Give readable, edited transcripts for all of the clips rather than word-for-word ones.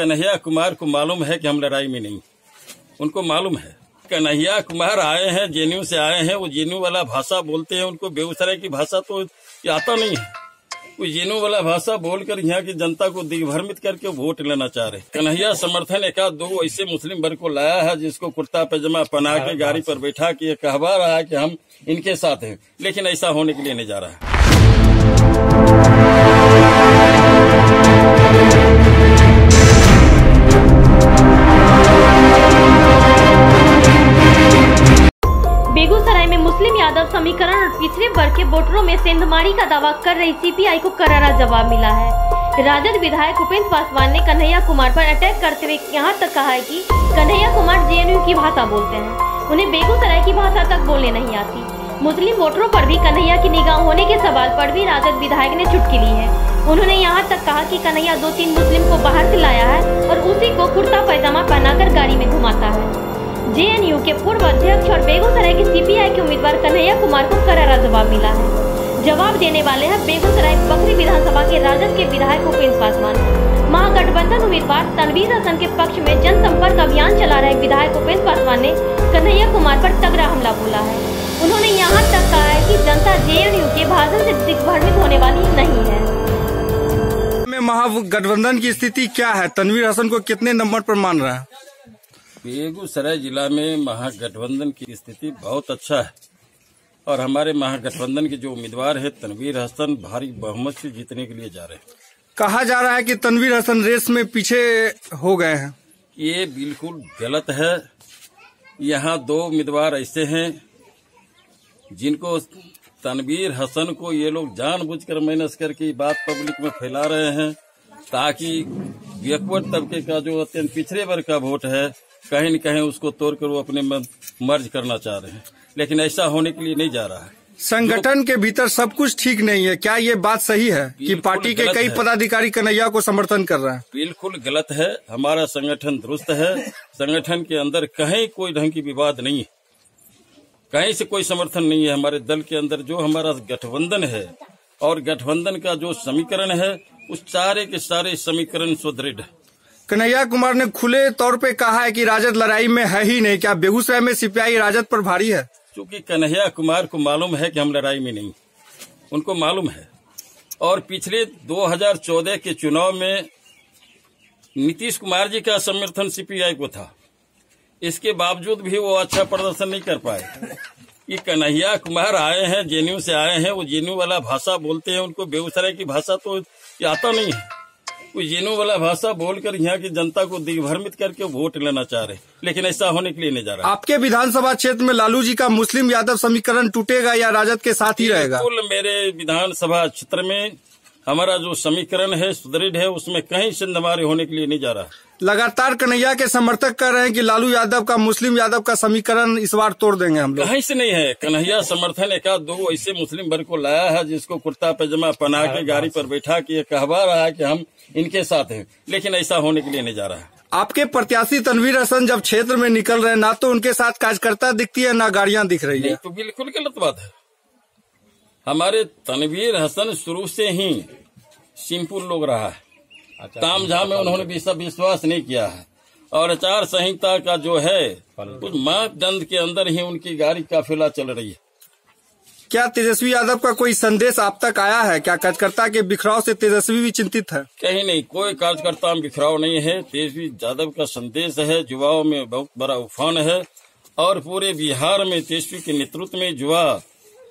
कन्हैया कुमार को मालूम है कि हम लड़ाई में नहीं, उनको मालूम है। कन्हैया कुमार आए हैं, जेएनयू से आए हैं, वो जेएनयू वाला भाषा बोलते हैं, उनको बेगूसराय की भाषा तो आता नहीं है। वो जेएनयू वाला भाषा बोलकर यहाँ की जनता को दिग्भ्रमित करके वोट लेना चाह रहे। कन्हैया समर्थन एक दो ऐसे मुस्लिम वर्ग को लाया है जिसको कुर्ता पैजामा पहना के गाड़ी पर बैठा के कहवा रहा है कि हम इनके साथ हैं, लेकिन ऐसा होने के लिए नहीं जा रहा है। बेगूसराय में मुस्लिम यादव समीकरण और पिछड़े वर्ग के वोटरों में सेंधमारी का दावा कर रही सीपीआई को करारा जवाब मिला है। राजद विधायक उपेंद्र पासवान ने कन्हैया कुमार पर अटैक करते हुए यहाँ तक कहा है कि कन्हैया कुमार जेएनयू की भाषा बोलते हैं, उन्हें बेगूसराय की भाषा तक बोलने नहीं आती। मुस्लिम वोटरों पर भी कन्हैया की निगाह होने के सवाल पर भी राजद विधायक ने चुटकी ली है। उन्होंने यहाँ तक कहा कि कन्हैया 2-3 मुस्लिम को बाहर से लाया है और उसी को कुर्ता पैजामा पहनाकर गाड़ी में घुमाता है। जेएनयू के पूर्व अध्यक्ष और बेगूसराय के सीपीआई के उम्मीदवार कन्हैया कुमार को करारा जवाब मिला है। जवाब देने वाले हैं बेगूसराय बखरी विधानसभा के राजद के विधायक उपेंद्र पासवान। महागठबंधन उम्मीदवार तनवीर हसन के पक्ष में जनसंपर्क अभियान चला रहे विधायक उपेंद्र पासवान ने कन्हैया कुमार पर तगड़ा हमला बोला है। उन्होंने यहाँ तक कहा है कि जनता जेएनयू के भाषण से दिग्भ्रमित होने वाली नहीं है। महागठबंधन की स्थिति क्या है? तनवीर हसन को कितने नंबर पर मान रहा है? बेगूसराय जिला में महागठबंधन की स्थिति बहुत अच्छा है और हमारे महागठबंधन के जो उम्मीदवार है तनवीर हसन भारी बहुमत से जीतने के लिए जा रहे हैं। कहा जा रहा है कि तनवीर हसन रेस में पीछे हो गए हैं। ये बिल्कुल गलत है। यहाँ 2 उम्मीदवार ऐसे हैं जिनको तनवीर हसन को ये लोग जानबूझकर माइनस करके बात पब्लिक में फैला रहे हैं ताकि बैकवर्ड तबके का जो अत्यंत पिछड़े वर्ग का वोट है कहीं न कहीं उसको तोड़कर वो अपने में मर्ज करना चाह रहे हैं, लेकिन ऐसा होने के लिए नहीं जा रहा है। संगठन के भीतर सब कुछ ठीक नहीं है, क्या ये बात सही है कि पार्टी के कई पदाधिकारी कन्हैया को समर्थन कर रहे हैं? बिल्कुल गलत है। हमारा संगठन दुरुस्त है। संगठन के अंदर कहीं कोई ढंग की विवाद नहीं है, कहीं से कोई समर्थन नहीं है। हमारे दल के अंदर जो हमारा गठबंधन है और गठबंधन का जो समीकरण है उस सारे के सारे समीकरण सुदृढ़ है। कन्हैया कुमार ने खुले तौर पे कहा है कि राजद लड़ाई में है ही नहीं। क्या बेगूसराय में सीपीआई राजद पर भारी है? क्योंकि कन्हैया कुमार को मालूम है कि हम लड़ाई में नहीं, उनको मालूम है। और पिछले 2014 के चुनाव में नीतीश कुमार जी का समर्थन सीपीआई को था, इसके बावजूद भी वो अच्छा प्रदर्शन नहीं कर पाए। ये कन्हैया कुमार आए हैं, जेएनयू से आए हैं, वो जेएनयू वाला भाषा बोलते हैं, उनको बेगूसराय की भाषा तो आता नहीं है। वो जेएनयू वाला भाषा बोलकर यहाँ की जनता को दिग्भ्रमित करके वोट लेना चाह रहे, लेकिन ऐसा होने के लिए नहीं जा रहा। आपके विधानसभा क्षेत्र में लालू जी का मुस्लिम यादव समीकरण टूटेगा या राजद के साथ ही रहेगा? बिल्कुल, मेरे विधानसभा क्षेत्र में हमारा जो समीकरण है सुदृढ़ है, उसमें कहीं सेंधमारी होने के लिए नहीं जा रहा। लगातार कन्हैया के समर्थक कह रहे हैं कि लालू यादव का मुस्लिम यादव का समीकरण इस बार तोड़ देंगे हम लोग। कहीं से नहीं है। कन्हैया समर्थन एक दो ऐसे मुस्लिम वर्ग को लाया है जिसको कुर्ता पैजामा पहना के गाड़ी पर बैठा के कहवा रहा है कि हम इनके साथ हैं, लेकिन ऐसा होने के लिए नहीं जा रहा है। आपके प्रत्याशी तनवीर हसन जब क्षेत्र में निकल रहे हैं, ना तो उनके साथ कार्यकर्ता दिखती है ना गाड़ियां दिख रही है। तो बिल्कुल गलत बात है। हमारे तनवीर हसन शुरू से ही सिंपल लोग रहा है, ताम झाम में उन्होंने भी सब विश्वास नहीं किया है और आचार संहिता का जो है उस मापदंड के अंदर ही उनकी गाड़ी काफिला चल रही है। क्या तेजस्वी यादव का कोई संदेश आप तक आया है? क्या कार्यकर्ता के बिखराव से तेजस्वी भी चिंतित है? कहीं नहीं, कोई कार्यकर्ता में बिखराव नहीं है। तेजस्वी यादव का संदेश है, युवाओं में बहुत बड़ा उफान है और पूरे बिहार में तेजस्वी के नेतृत्व में युवा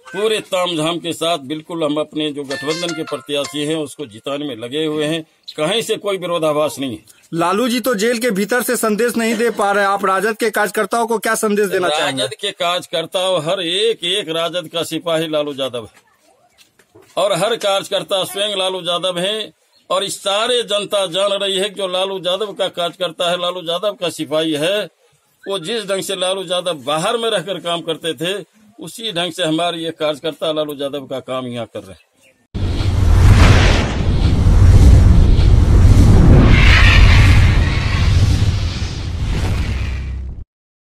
पूरे तामझाम के साथ बिल्कुल हम अपने जो गठबंधन के प्रत्याशी हैं उसको जिताने में लगे हुए हैं। कहीं से कोई विरोधाभास नहीं है। लालू जी तो जेल के भीतर से संदेश नहीं दे पा रहे, आप राजद के कार्यकर्ताओं को क्या संदेश देना चाहेंगे? राजद के कार्यकर्ता हर एक राजद का सिपाही लालू यादव है और हर कार्यकर्ता स्वयं लालू यादव है और इस सारे जनता जान रही है कि जो लालू यादव का कार्यकर्ता है, लालू यादव का सिपाही है, वो जिस ढंग से लालू यादव बाहर में रहकर काम करते थे उसी ढंग से हमारे ये कार्यकर्ता लालू यादव का काम यहाँ कर रहे हैं।